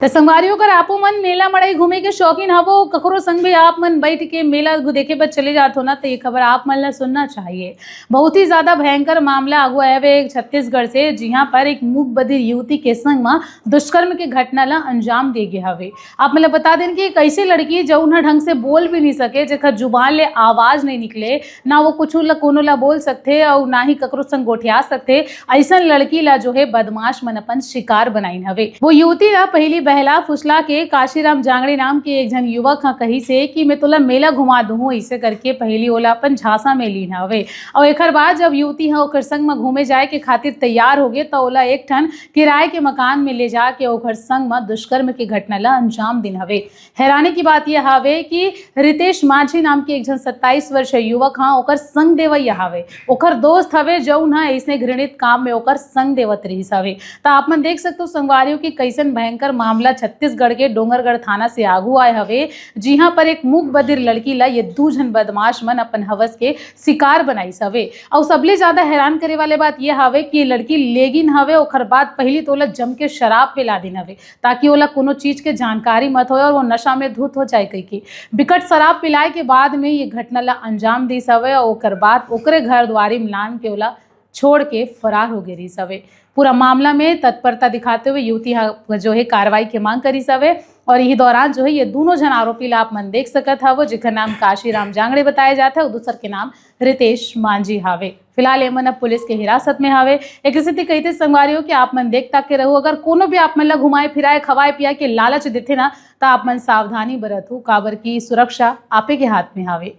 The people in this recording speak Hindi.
तो संगवारियों कर आपो मन मेला मड़ई घूमे के शौकीन हवो ककरो संग भी आप मन बैठ के मेला देखे पर चले जाते हो ना, तो ये खबर आप मन ला सुनना चाहिए। बहुत ही ज्यादा भयंकर मामला आगू आया है छत्तीसगढ़ से, जहां पर एक मूक बधिर युवती के संग में दुष्कर्म के घटना ला अंजाम दे गए हवे। आप मतलब बता दें कि एक ऐसी लड़की जो उन्हें ढंग से बोल भी नहीं सके, जेकर जुबान ले आवाज नहीं निकले, ना वो कुछ कोनो ला बोल सकते और ना ही ककरो संग गोठिया सकते, ऐसा लड़की ला जो है बदमाश मन अपन शिकार बनाइन हवे। वो युवती ला पहली बहला फुसला के काशीराम जांगड़े नाम के एक जन युवक हाँ कही से कि मैं तोला मेला घुमा दूँ, ऐसे करके पहली ओला अपन झांसा में लीन हवे। और एक बाद जब युवती हाँ ओकर संग में घूमे जाए के खातिर तैयार हो गए, तो ओला एक ठन किराए के मकान में ले जाके ओकर संग में दुष्कर्म की घटना ला अंजाम दिन हवे। हैरानी की बात यह हवे कि रितेश माझी नाम के एक जन 27 वर्षीय युवक हाँ ओकर संग देवैया हवे, ओकर दोस्त हवे जौन हाँ ऐसे घृणित काम में ओकर संग देवत रहीस हवे। तो आप मन देख सकते हो संगवारियों की कैसन भयंकर मामला छत्तीसगढ़ के डोंगरगढ़ थाना से आगू आए हवे, जहां पर एक मूक बधिर लड़की ला ये दू जन बदमाश मन अपन हवस के शिकार बनाइस हवे। और सबले ज्यादा हैरान करे वाले बात यह हवे कि ये लड़की लेगिन हवे, ओकर बाद पहली तो ओला जम के शराब पिला दिन हवे ताकि ओला कोनो चीज के जानकारी मत हो और वो नशा में धुत हो जाए। कई बिकट शराब पिलाए के बाद में ये घटना ला अंजाम दिस हवे और ओकर बाद ओकरे घर द्वारी मिलान के ओला छोड़ के फरार हो गई सवे। पूरा मामला में तत्परता दिखाते हुए युवती जो है कार्रवाई की मांग करी सवे। और यही दौरान जो है ये दोनों जन आरोपी ला आप मन देख सकत हवो, जिकर नाम काशीराम जांगड़े बताया जाता है और दूसर के नाम रितेश मांझी हावे। फिलहाल ये मन अब पुलिस के हिरासत में हावे। एक स्थिति कहते संगवारियों कि आप मन देख ताक के रहो, अगर कोनो भी आप मन ला घुमाए फिराए खवाए पिया के लालच देते ना, तो आप मन सावधानी बरतू, काबर की सुरक्षा आपे के हाथ में हावे।